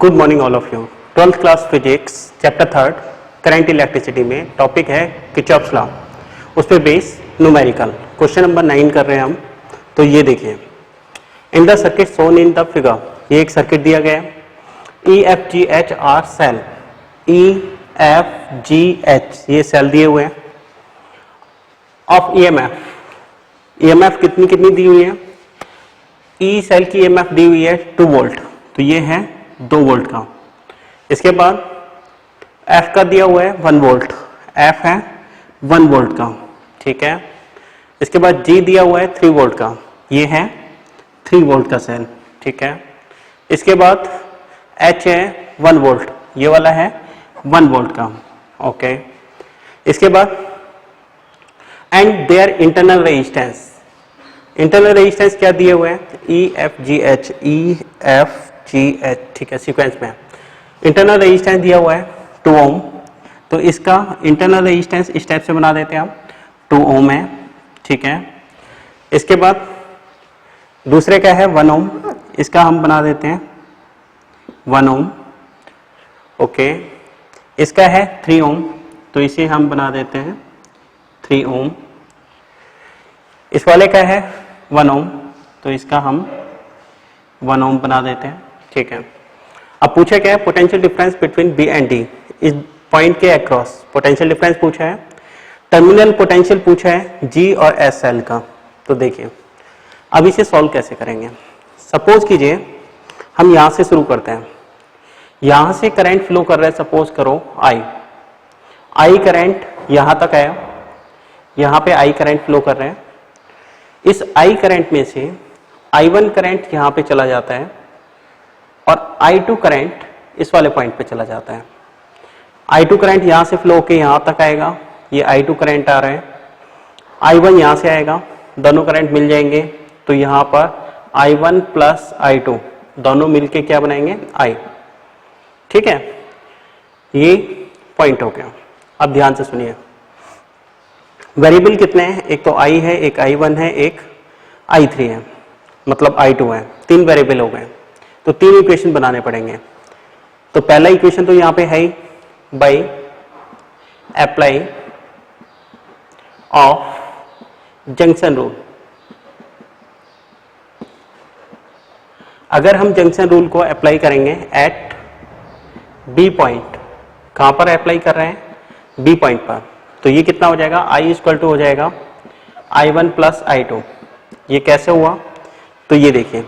Good morning all of you. 12th class physics chapter 3 current electricity में topic है Kirchhoff's law, उस पर base numerical question number 9 कर रहे हैं हम। तो ये देखिए, in the circuit shown in the figure, ये एक सर्किट दिया गया है। E F G H R cell, E F G H ये सेल दिए हुए हैं। ऑफ ईएमएफ कितनी कितनी दी हुई है? ई सेल की ईएमएफ दी हुई है 2 वोल्ट, तो ये है 2 वोल्ट का। इसके बाद एफ का दिया हुआ है 1 वोल्ट, एफ है 1 वोल्ट का, ठीक है। इसके बाद जी दिया हुआ है 3 वोल्ट का, ये है 3 वोल्ट का सेल, ठीक है। इसके बाद एच है 1 वोल्ट, ये वाला है 1 वोल्ट का, ओके। इसके बाद and their internal resistance, internal resistance क्या दिए हुए हैं? ई एफ जी एच, ठीक है, सीक्वेंस में इंटरनल रेजिस्टेंस दिया हुआ है 2 ओम, तो इसका इंटरनल रेजिस्टेंस इस टाइप से बना देते हैं हम, 2 ओम है, ठीक है। इसके बाद दूसरे का है 1 ओम, इसका हम बना देते हैं 1 ओम, ओके। इसका है 3 ओम, तो इसे हम बना देते हैं 3 ओम। इस वाले का है 1 ओम, तो इसका हम 1 ओम बना देते हैं, ठीक है। अब पूछा क्या है? Potential difference between B and D, इस पॉइंट के अक्रॉस पोटेंशियल डिफरेंस पूछा है। टर्मिनल पोटेंशियल पूछा है जी और एस सेल का। तो देखिए अब इसे सॉल्व कैसे करेंगे। सपोज कीजिए हम यहां से शुरू करते हैं, यहां से करंट फ्लो कर रहा है, सपोज करो आई करंट यहां तक आया, यहां पे आई करंट फ्लो कर रहे हैं। इस आई करंट में से I1 करंट यहां पे चला जाता है और I2 करंट इस वाले पॉइंट पे चला जाता है। I2 करंट यहां से फ्लो होके यहां तक आएगा, ये I2 करंट आ रहा है। I1 यहां से आएगा, दोनों करंट मिल जाएंगे, तो यहां पर I1 प्लस I2 दोनों मिलके क्या बनाएंगे? I, ठीक है। ये पॉइंट हो गया। अब ध्यान से सुनिए, वेरिएबल कितने हैं? एक तो I है, एक I1 है, एक I3 है, मतलब I2 है। 3 वेरिएबल हो गए, तो 3 इक्वेशन बनाने पड़ेंगे। तो पहला इक्वेशन तो यहां पे है bye apply of junction rule. अगर हम जंक्शन रूल को अप्लाई करेंगे एट बी पॉइंट, कहां पर अप्लाई कर रहे हैं? बी पॉइंट पर, तो ये कितना हो जाएगा? I इक्वल टू हो जाएगा I1 प्लस I2। ये कैसे हुआ? तो ये देखिए,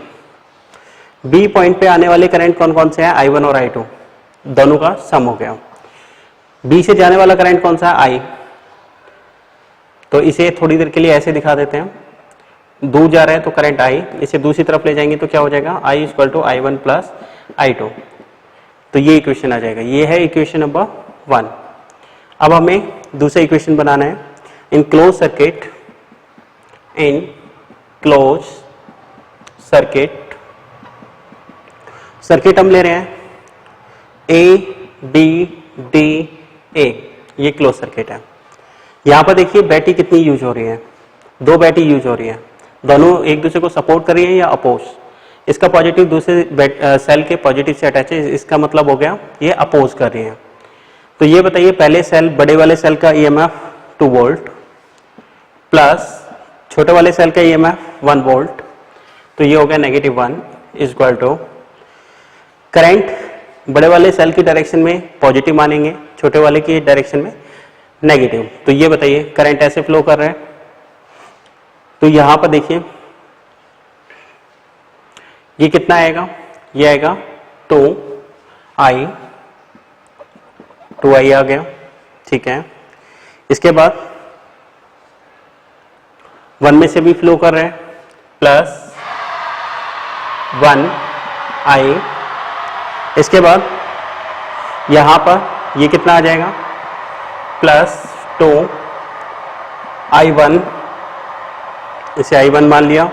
बी पॉइंट पे आने वाले करंट कौन कौन से हैं? I1 और I2, दोनों का सम हो गया। बी से जाने वाला करंट कौन सा है? I, तो इसे थोड़ी देर के लिए ऐसे दिखा देते हैं, दूर जा रहा है तो करंट I, इसे दूसरी तरफ ले जाएंगे तो क्या हो जाएगा? I equal to I1 plus I2। तो ये इक्वेशन आ जाएगा, ये है इक्वेशन नंबर 1। अब हमें दूसरा इक्वेशन बनाना है। In close circuit, in close circuit हम ले रहे हैं A B D A, ये क्लोज सर्किट है। यहां पर देखिए बैटरी कितनी यूज हो रही है? 2 बैटरी यूज हो रही है, दोनों एक दूसरे को सपोर्ट कर रही है या अपोज। इसका पॉजिटिव दूसरे सेल के पॉजिटिव से अटैच है, इसका मतलब हो गया ये अपोज कर रही है। तो ये बताइए, पहले सेल बड़े वाले सेल का ईएमएफ 2 वोल्ट प्लस छोटे वाले सेल का ईएमएफ 1 वोल्ट, तो ये हो गया -1 इक्वल टू करंट बड़े वाले सेल की डायरेक्शन में पॉजिटिव मानेंगे, छोटे वाले की डायरेक्शन में नेगेटिव। तो ये बताइए करंट ऐसे फ्लो कर रहा है, तो यहां पर देखिए ये कितना आएगा? ये आएगा 2I आ गया, ठीक है। इसके बाद 1 में से भी फ्लो कर रहे हैं, प्लस 1I। इसके बाद यहां पर ये कितना आ जाएगा? प्लस 2I1, इसे I1 मान लिया,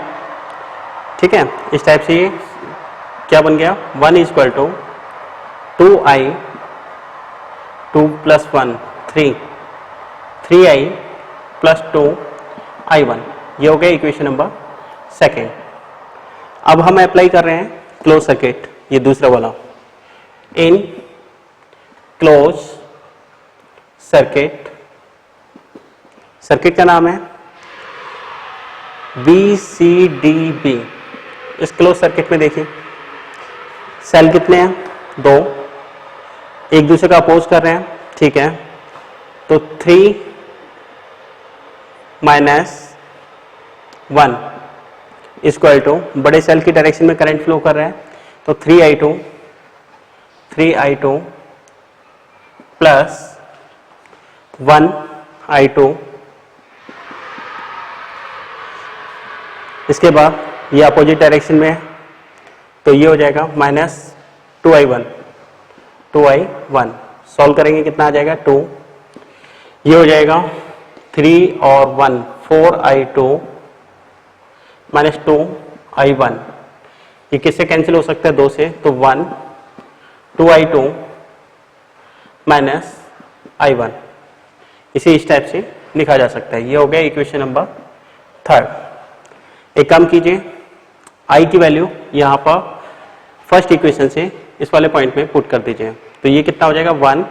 ठीक है। इस टाइप से ये क्या बन गया? 1 equal to 2I, 2 plus 1 3I plus 2I1, ये हो गया इक्वेशन नंबर 2। अब हम अप्लाई कर रहे हैं क्लोज सर्किट, ये दूसरा वाला। इन क्लोज सर्किट, सर्किट का नाम है BCDB। इस क्लोज सर्किट में देखिए सेल कितने हैं, 2, एक दूसरे का अपोज कर रहे हैं, ठीक है। तो 3 माइनस 1 इक्वल टू, बड़े सेल की डायरेक्शन में करंट फ्लो कर रहा है, तो 3I2 प्लस 1I2, इसके बाद ये अपोजिट डायरेक्शन में है, तो ये हो जाएगा माइनस 2I1, सॉल्व करेंगे कितना आ जाएगा 2, ये हो जाएगा 3 और 1 4I2 माइनस 2I1, ये किससे कैंसिल हो सकता है, 2 से, तो 1 2I2 माइनस I1, इसी इस टाइप से लिखा जा सकता है। ये हो गया इक्वेशन नंबर 3। एक काम कीजिए, I की वैल्यू यहाँ पर फर्स्ट इक्वेशन से इस वाले पॉइंट में पुट कर दीजिए, तो ये कितना हो जाएगा 1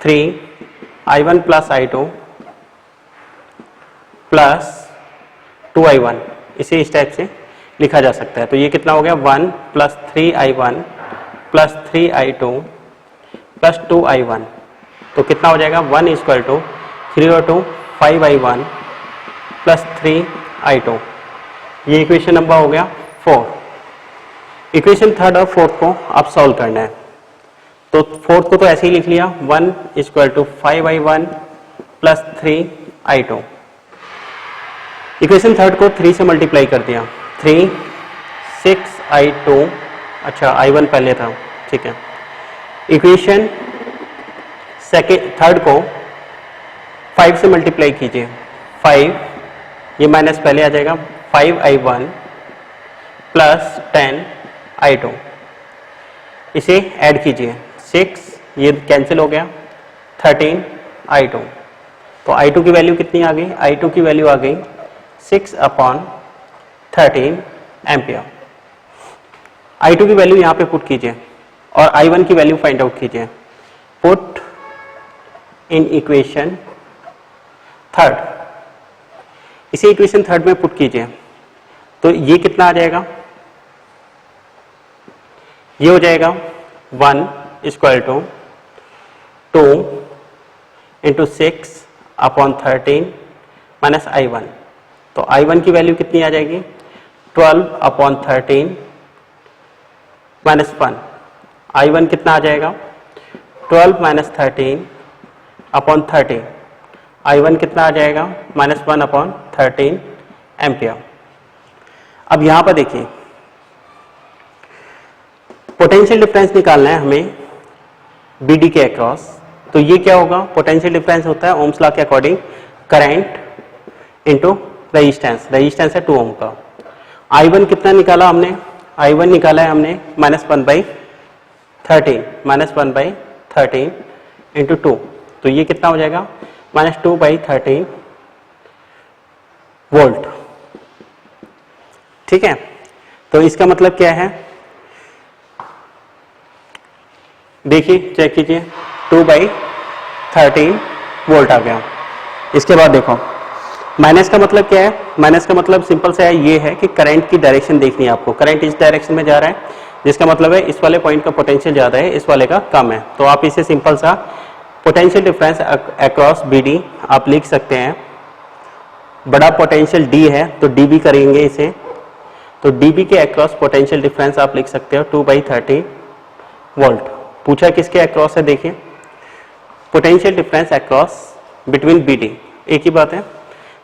3I1 plus I2 plus 2I1, इसे इस टाइप से लिखा जा सकता है। तो ये कितना हो गया 1 plus 3I1 plus 3I2 plus 2I1, तो कितना हो जाएगा 1 इक्वल टू 3 और 2 5I1 प्लस 3I2। ये इक्वेशन नंबर हो गया 4। इक्वेशन 3 और 4 को आप सॉल्व करना है, तो 4 को तो ऐसे ही लिख लिया, 1 equal to 5I1 plus 3I2। Equation 3 को 3 से मल्टीप्लाई कर दिया, 3 6I2, अच्छा I1 पहले था, ठीक है। इक्वेशन थर्ड को 5 से मल्टीप्लाई कीजिए, 5, ये माइनस पहले आ जाएगा, 5I1 प्लस 10I2, इसे ऐड कीजिए, 6, ये कैंसिल हो गया, 13I2, तो I2 की वैल्यू कितनी आ गई, I2 की वैल्यू आ गई 6/13 एम्पियर। I2 की वैल्यू यहाँ पे पुट कीजिए और I1 की वैल्यू फाइंड आउट कीजिए। पुट इन इक्वेशन 3, इसी इक्वेशन 3 में पुट कीजिए, तो ये कितना आ जाएगा, ये हो जाएगा 1 equal to 2 into 6/13 minus I1, तो I1 की वैल्यू कितनी आ जाएगी 12/13 माइनस 1, I1 कितना आ जाएगा 12 माइनस 13/13, I1 कितना आ जाएगा माइनस 1/13 एम्पियर। अब यहां पर देखिए पोटेंशियल डिफरेंस निकालना है हमें BD के अक्रॉस, तो ये क्या होगा, पोटेंशियल डिफरेंस होता है ओम्स लॉ के according current into resistance, resistance है 2 ओम का। I1 कितना निकाला हमने, I1 निकाला है हमने माइनस 1/13 इंटू 2, तो ये कितना हो जाएगा माइनस 2/13 वोल्ट, ठीक है। तो इसका मतलब क्या है, देखिए चेक कीजिए, 2/13 वोल्ट आ गया। इसके बाद देखो माइनस का मतलब क्या है, माइनस का मतलब सिंपल सा है, ये है कि करंट की डायरेक्शन देखनी है आपको, करंट इस डायरेक्शन में जा रहा है, जिसका मतलब है इस वाले पॉइंट का पोटेंशियल ज्यादा है, इस वाले का कम है, तो आप इसे सिंपल सा पोटेंशियल डिफरेंस अक्रॉस BD आप लिख सकते हैं। बड़ा पोटेंशियल D है तो DB करेंगे इसे, तो DB के अक्रॉस पोटेंशियल डिफरेंस आप लिख सकते हो 2/13 वोल्ट। पूछा किसके अक्रॉस है, देखिए potential difference across between BD, एक ही बात है,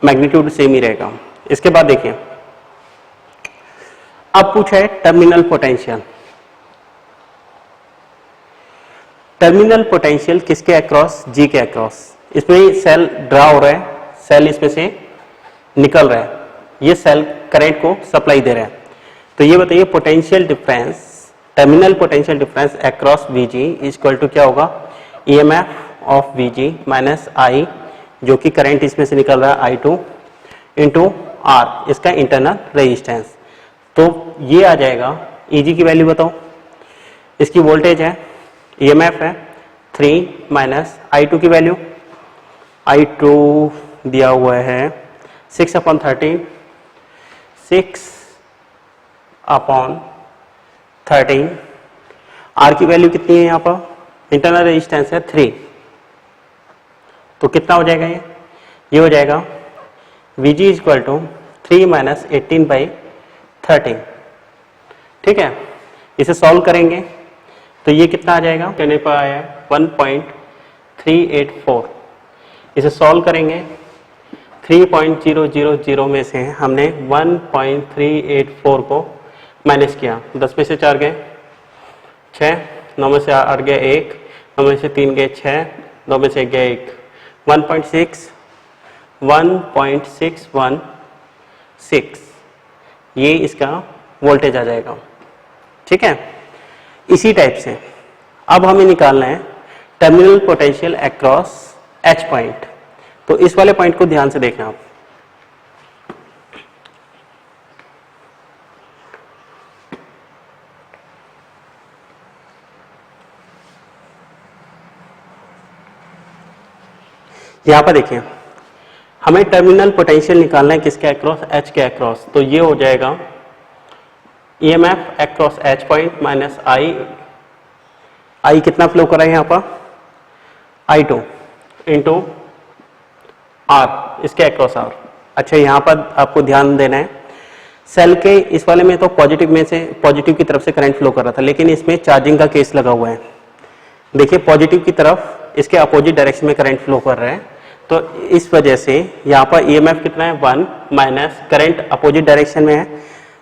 मैग्नीट्यूड सेम ही रहेगा। इसके बाद देखिए अब पूछा है टर्मिनल पोटेंशियल, टर्मिनल पोटेंशियल किसके अक्रॉस, G के अक्रॉस। इसमें सेल ड्रा हो रहा है, सेल इसमें से निकल रहा है, ये सेल करंट को सप्लाई दे रहा है, तो ये बताइए potential difference, terminal potential difference across VG equal to क्या होगा, EMF of VG minus I, जो कि करंट इसमें से निकल रहा है I2 इंटू R, इसका इंटरनल रेजिस्टेंस, तो ये आ जाएगा। EG की वैल्यू बताओ, इसकी वोल्टेज है EMF है 3 माइनस I2 की वैल्यू, I2 दिया हुआ है 6/13, 6/13, R की वैल्यू कितनी है यहाँ पर, इंटरनल रेजिस्टेंस है 3, तो कितना हो जाएगा ये हो जाएगा Vg इक्वल टू 3 माइनस 18/13। ठीक है, इसे सॉल्व करेंगे तो ये कितना आ जाएगा, कहने पर आया 1.384। इसे सॉल्व करेंगे 3.000 में से हमने 1.384 को माइनस किया, 10 में से 4 गए 6, 9 में से 8 गए 1, 9 में से 3 गए 6, 2 में से 1 गए 1, 1.616 ये इसका वोल्टेज आ जाएगा। ठीक है, इसी टाइप से अब हमें निकालना है terminal potential across H point. तो इस वाले पॉइंट को ध्यान से देखना आप, यहां पर देखिए हमें टर्मिनल पोटेंशियल निकालना है किसके अक्रॉस, H के अक्रॉस। तो ये हो जाएगा EMF across H point minus I कितना फ्लो कर रहा है यहाँ पर, I2 इंटू R, इसके अक्रॉस R। अच्छा, यहाँ पर आपको ध्यान देना है, सेल के इस वाले में तो पॉजिटिव की तरफ से करंट फ्लो कर रहा था, लेकिन इसमें चार्जिंग का केस लगा हुआ है। देखिए पॉजिटिव की तरफ इसके अपोजिट डायरेक्शन में करंट फ्लो कर रहा है, तो इस वजह से यहाँ पर EMF कितना है 1 माइनस करंट अपोजिट डायरेक्शन में है,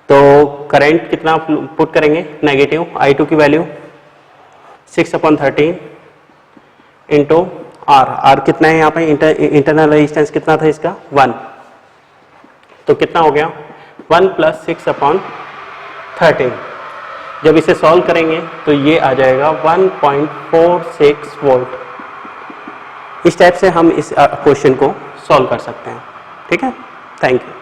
तो करंट कितना पुट करेंगे, नेगेटिव I2 की वैल्यू 6/13 इंटू R कितना है यहाँ पे, इंटरनल रेजिस्टेंस कितना था इसका 1, तो कितना हो गया 1 + 6/13। जब इसे सॉल्व करेंगे तो ये आ जाएगा 1.46 वोल्ट। इस टाइप से हम इस क्वेश्चन को सॉल्व कर सकते हैं। ठीक है, थैंक यू।